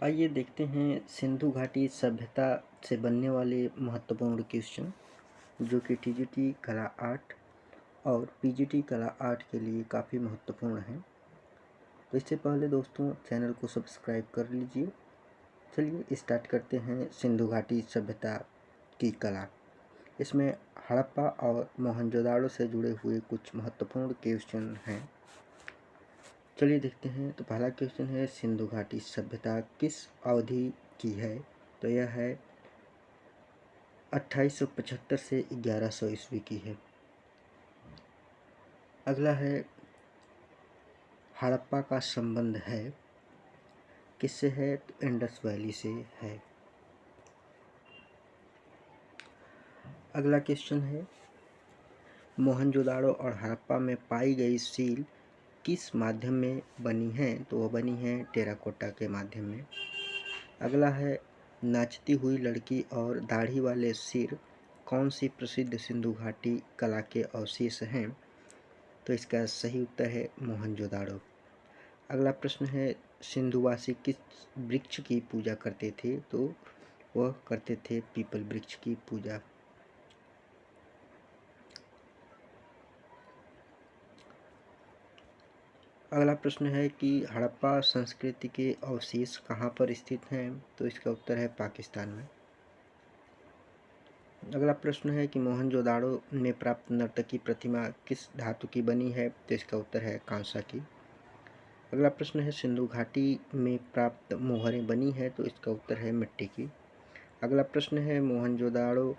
आइए देखते हैं सिंधु घाटी सभ्यता से बनने वाले महत्वपूर्ण क्वेश्चन जो कि टीजीटी कला आर्ट और पीजीटी कला आर्ट के लिए काफ़ी महत्वपूर्ण हैं। तो इससे पहले दोस्तों चैनल को सब्सक्राइब कर लीजिए। चलिए स्टार्ट करते हैं सिंधु घाटी सभ्यता की कला। इसमें हड़प्पा और मोहनजोदाड़ो से जुड़े हुए कुछ महत्वपूर्ण क्वेश्चन हैं। चलिए देखते हैं। तो पहला क्वेश्चन है, सिंधु घाटी सभ्यता किस अवधि की है? तो यह है 2875 से 1100 ईस्वी की है। अगला है, हड़प्पा का संबंध है किससे है? तो इंडस वैली से है। अगला क्वेश्चन है, मोहनजोदाड़ो और हड़प्पा में पाई गई सील किस माध्यम में बनी है? तो वह बनी है टेराकोटा के माध्यम में। अगला है, नाचती हुई लड़की और दाढ़ी वाले सिर कौन सी प्रसिद्ध सिंधु घाटी कला के अवशेष हैं? तो इसका सही उत्तर है मोहनजोदाड़ो। अगला प्रश्न है, सिंधुवासी किस वृक्ष की पूजा करते थे? तो वह करते थे पीपल वृक्ष की पूजा। अगला प्रश्न है कि हड़प्पा संस्कृति के अवशेष कहाँ पर स्थित हैं? तो इसका उत्तर है पाकिस्तान में। अगला प्रश्न है कि मोहनजोदाड़ो में प्राप्त नर्तकी प्रतिमा किस धातु की बनी है? तो इसका उत्तर है कांसा की। अगला प्रश्न है, सिंधु घाटी में प्राप्त मोहरें बनी है? तो इसका उत्तर है मिट्टी की। अगला प्रश्न है, मोहनजोदाड़ो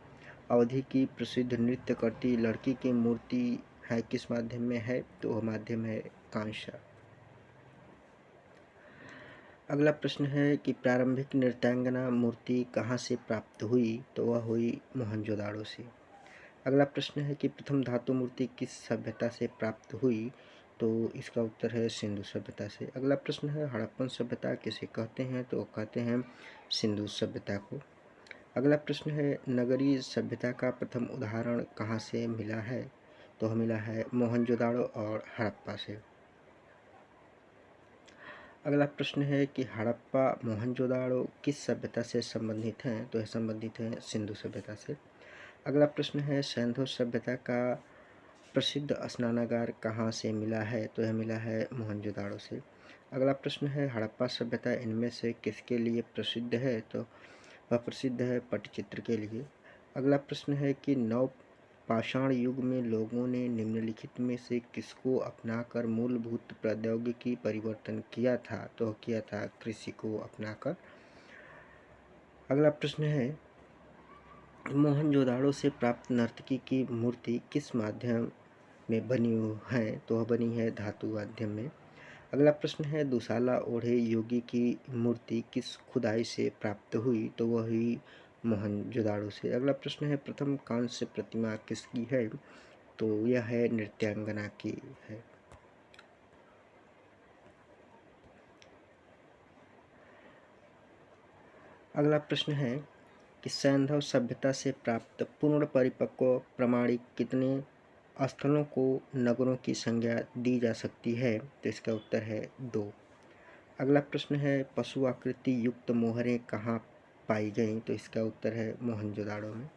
अवधि की प्रसिद्ध नृत्य करती लड़की की मूर्ति है किस माध्यम में है? तो वह माध्यम है कांसा। अगला प्रश्न है कि प्रारंभिक नृत्यांगना मूर्ति कहाँ से प्राप्त हुई? तो वह हुई मोहनजोदाड़ो से। अगला प्रश्न है कि प्रथम धातु मूर्ति किस सभ्यता से प्राप्त हुई? तो इसका उत्तर है सिंधु सभ्यता से। अगला प्रश्न है, हड़प्पन सभ्यता किसे कहते हैं? तो कहते हैं सिंधु सभ्यता को। अगला प्रश्न है, नगरीय सभ्यता का प्रथम उदाहरण कहाँ से मिला है? तो मिला है मोहनजोदाड़ो और हड़प्पा से। अगला प्रश्न है कि हड़प्पा मोहनजोदाड़ो किस सभ्यता से संबंधित हैं? तो यह संबंधित हैं सिंधु सभ्यता से। अगला प्रश्न है, सैंधव सभ्यता का प्रसिद्ध स्नानागार कहाँ से मिला है? तो यह मिला है मोहनजोदाड़ो से। अगला प्रश्न है, हड़प्पा सभ्यता इनमें से किसके लिए प्रसिद्ध है? तो वह प्रसिद्ध है पटचित्र के लिए। अगला प्रश्न है कि नव पाषाण युग में लोगों ने निम्नलिखित में से किसको अपनाकर मूलभूत प्रौद्योगिकी परिवर्तन किया था? तो किया था कृषि को अपनाकर। अगला प्रश्न है, मोहनजोदाड़ो से प्राप्त नर्तकी की मूर्ति किस माध्यम में बनी है? तो वह बनी है धातु माध्यम में। अगला प्रश्न है, दुशाला ओढ़े योगी की मूर्ति किस खुदाई से प्राप्त हुई? तो वह हुई मोहनजोदाड़ो से। अगला प्रश्न है, प्रथम कांस्य प्रतिमा किसकी है? तो यह है नृत्यांगना की है। अगला प्रश्न है कि सैंधव सभ्यता से प्राप्त पूर्ण परिपक्व प्रमाणिक कितने स्थलों को नगरों की संज्ञा दी जा सकती है? तो इसका उत्तर है 2। अगला प्रश्न है, पशु आकृति युक्त मोहरें कहाँ पाई गईं? तो इसका उत्तर है मोहनजोदाड़ो में।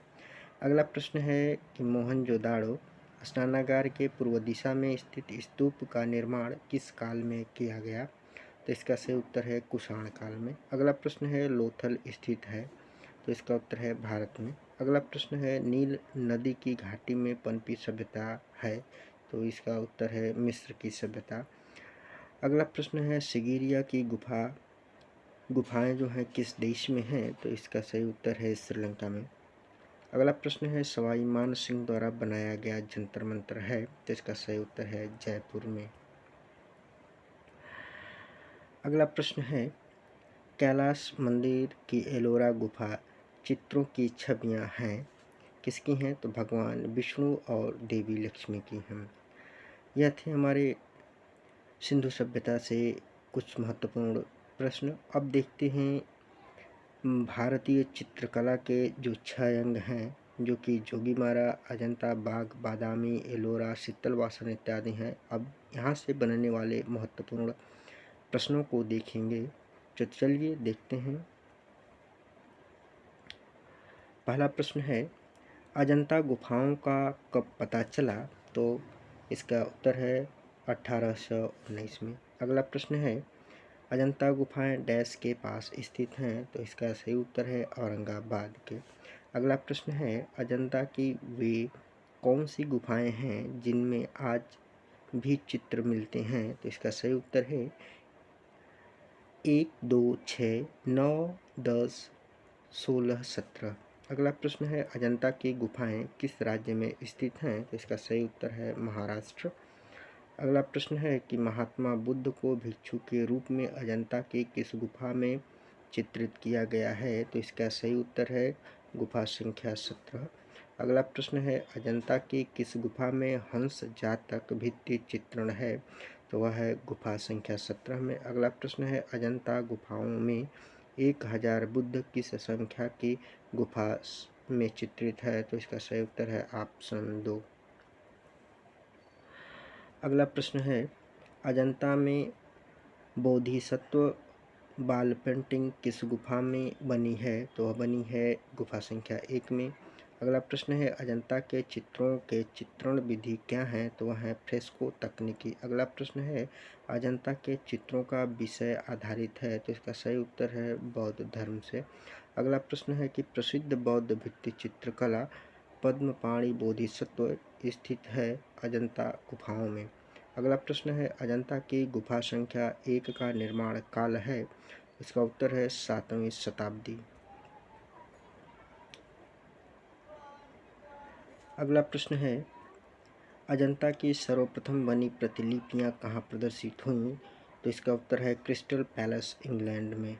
अगला प्रश्न है कि मोहनजोदाड़ो स्नानागार के पूर्व दिशा में स्थित स्तूप का निर्माण किस काल में किया गया? तो इसका सही उत्तर है कुषाण काल में। अगला प्रश्न है, लोथल स्थित है? तो इसका उत्तर है भारत में। अगला प्रश्न है, नील नदी की घाटी में पनपी सभ्यता है? तो इसका उत्तर है मिस्र की सभ्यता। अगला प्रश्न है, सिगिरिया की गुफाएं जो हैं किस देश में हैं? तो इसका सही उत्तर है श्रीलंका में। अगला प्रश्न है, सवाई मान सिंह द्वारा बनाया गया जंतर मंतर है? तो इसका सही उत्तर है जयपुर में। अगला प्रश्न है, कैलाश मंदिर की एलोरा गुफा चित्रों की छवियां हैं किसकी हैं? तो भगवान विष्णु और देवी लक्ष्मी की हैं। यह थे हमारे सिंधु सभ्यता से कुछ महत्वपूर्ण प्रश्न। अब देखते हैं भारतीय चित्रकला के जो 6 अंग हैं, जो कि जोगीमारा, अजंता, बाघ, बादामी, एलोरा, शीतलवासन इत्यादि हैं। अब यहाँ से बनने वाले महत्वपूर्ण प्रश्नों को देखेंगे। तो चलिए देखते हैं। पहला प्रश्न है, अजंता गुफाओं का कब पता चला? तो इसका उत्तर है 1819 में। अगला प्रश्न है, अजंता गुफाएं डैश के पास स्थित हैं? तो इसका सही उत्तर है औरंगाबाद के। अगला प्रश्न है, अजंता की वे कौन सी गुफाएं हैं जिनमें आज भी चित्र मिलते हैं? तो इसका सही उत्तर है 1, 2, 6, 9, 10, 16, 17। अगला प्रश्न है, अजंता की गुफाएं किस राज्य में स्थित हैं? तो इसका सही उत्तर है महाराष्ट्र। अगला प्रश्न है कि महात्मा बुद्ध को भिक्षु के रूप में अजंता की किस गुफा में चित्रित किया गया है? तो इसका सही उत्तर है गुफा संख्या 17। अगला प्रश्न है, अजंता की किस गुफा में हंस जातक भित्ति चित्रण है? तो वह है गुफा संख्या 17 में। अगला प्रश्न है, अजंता गुफाओं में 1000 बुद्ध किस संख्या की गुफा में चित्रित है? तो इसका सही उत्तर है ऑप्शन 2। अगला प्रश्न है, अजंता में बोधिसत्व बाल पेंटिंग किस गुफा में बनी है? तो वह बनी है गुफा संख्या 1 में। अगला प्रश्न है, अजंता के चित्रों के चित्रण विधि क्या है? तो वह है फ्रेस्को तकनीकी। अगला प्रश्न है, अजंता के चित्रों का विषय आधारित है? तो इसका सही उत्तर है बौद्ध धर्म से। अगला प्रश्न है कि प्रसिद्ध बौद्ध भित्ति चित्रकला पद्मपाणि बोधिसत्व स्थित है अजंता गुफाओं में। अगला प्रश्न है, अजंता की गुफा संख्या 1 का निर्माण काल है? इसका उत्तर है 7वीं शताब्दी। अगला प्रश्न है, अजंता की सर्वप्रथम बनी प्रतिलिपियां कहाँ प्रदर्शित हुईं? तो इसका उत्तर है क्रिस्टल पैलेस इंग्लैंड में।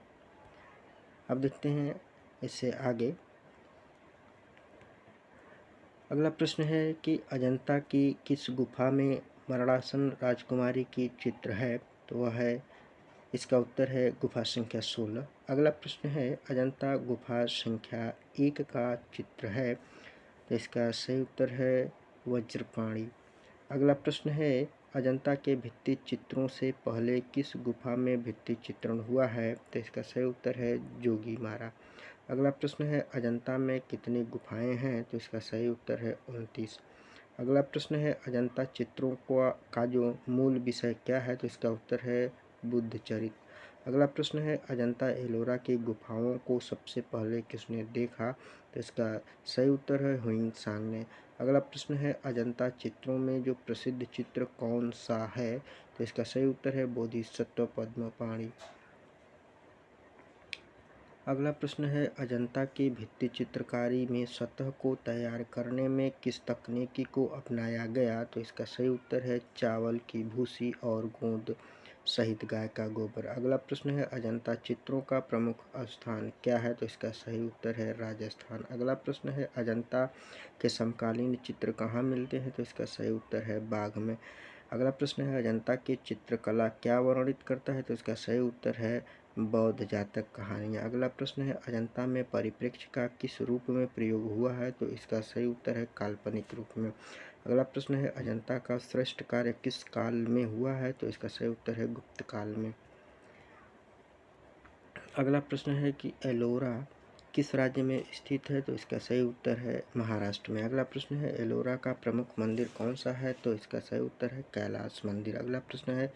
अब देखते हैं इससे आगे। अगला प्रश्न है कि अजंता की किस गुफा में मरणासन राजकुमारी की चित्र है? तो वह है, इसका उत्तर है गुफा संख्या 16। अगला प्रश्न है, अजंता गुफा संख्या 1 का चित्र है? तो इसका सही उत्तर है वज्रपाणी। अगला प्रश्न है, अजंता के भित्ति चित्रों से पहले किस गुफा में भित्ति चित्रण हुआ है? तो इसका सही उत्तर है जोगीमारा। अगला प्रश्न है, अजंता में कितनी गुफाएं हैं? तो इसका सही उत्तर है 29। अगला प्रश्न है, अजंता चित्रों का जो मूल विषय क्या है? तो इसका उत्तर है बुद्ध चरित। अगला प्रश्न है, अजंता एलोरा की गुफाओं को सबसे पहले किसने देखा? तो इसका सही उत्तर है हुइंग सांग ने। अगला प्रश्न है, अजंता चित्रों में जो प्रसिद्ध चित्र कौन सा है? तो इसका सही उत्तर है बोधिसत्व पद्मपाणि। अगला प्रश्न है, अजंता की भित्ति चित्रकारी में सतह को तैयार करने में किस तकनीकी को अपनाया गया? तो इसका सही उत्तर है चावल की भूसी और गोंद सहित गाय का गोबर। अगला प्रश्न है, अजंता चित्रों का प्रमुख स्थान क्या है? तो इसका सही उत्तर है राजस्थान। अगला प्रश्न है, अजंता के समकालीन चित्र कहाँ मिलते हैं? तो इसका सही उत्तर है बाघ में। अगला प्रश्न है, अजंता की चित्रकला क्या वर्णित करता है? तो इसका सही उत्तर है बौद्ध जातक कहानियाँ। अगला प्रश्न है, अजंता में परिप्रेक्ष्य का किस रूप में प्रयोग हुआ है? तो इसका सही उत्तर है काल्पनिक रूप में। अगला प्रश्न है, अजंता का श्रेष्ठ कार्य किस काल में हुआ है? तो इसका सही उत्तर है गुप्त काल में। अगला प्रश्न है कि एलोरा किस राज्य में स्थित है? तो इसका सही उत्तर है महाराष्ट्र में। अगला प्रश्न है, एलोरा का प्रमुख मंदिर कौन सा है? तो इसका सही उत्तर है कैलाश मंदिर। अगला प्रश्न है,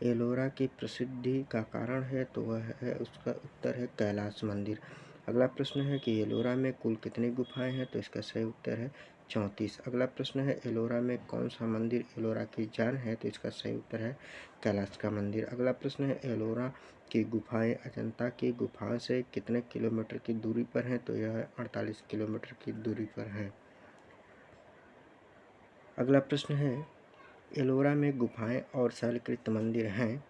एलोरा की प्रसिद्धि का कारण है? तो वह है, उसका उत्तर है कैलाश मंदिर। अगला प्रश्न है कि एलोरा में कुल कितनी गुफाएं हैं? तो इसका सही उत्तर है 34। अगला प्रश्न है, एलोरा में कौन सा मंदिर एलोरा की जान है? तो इसका सही उत्तर है कैलाश का मंदिर। अगला प्रश्न है, एलोरा की गुफाएं अजंता की गुफा से कितने किलोमीटर की दूरी पर हैं? तो यह 48 किलोमीटर की दूरी पर है। अगला प्रश्न है, एलोरा में गुफाएं और शैलकृत मंदिर हैं,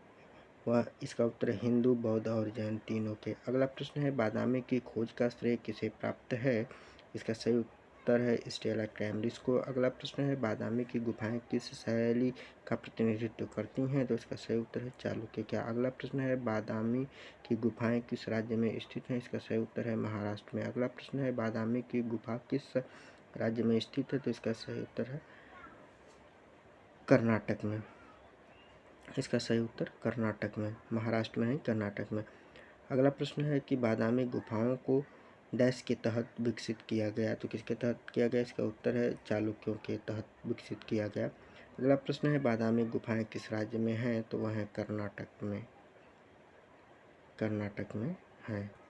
वह इसका उत्तर हिंदू बौद्ध और जैन तीनों के। अगला प्रश्न है, बादामी की खोज का श्रेय किसे प्राप्त है? इसका सही उत्तर है स्टेला कैम्ब्रिज को। अगला प्रश्न है, बादामी की गुफाएं किस शैली का प्रतिनिधित्व करती हैं? तो इसका सही उत्तर है चालुक्य क्या। अगला प्रश्न है, बादामी की गुफाएं किस राज्य में स्थित हैं? इसका सही उत्तर है महाराष्ट्र में। अगला प्रश्न है, बादामी की गुफा किस राज्य में स्थित है? तो इसका सही उत्तर है कर्नाटक में। इसका सही उत्तर कर्नाटक में, महाराष्ट्र में नहीं कर्नाटक में। अगला प्रश्न है कि बादामी गुफाओं को डैश के तहत विकसित किया गया, तो किसके तहत किया गया? इसका उत्तर है चालुक्यों के तहत विकसित किया गया। अगला प्रश्न है बादामी गुफाएं किस राज्य में हैं? तो वह है कर्नाटक में, कर्नाटक में है।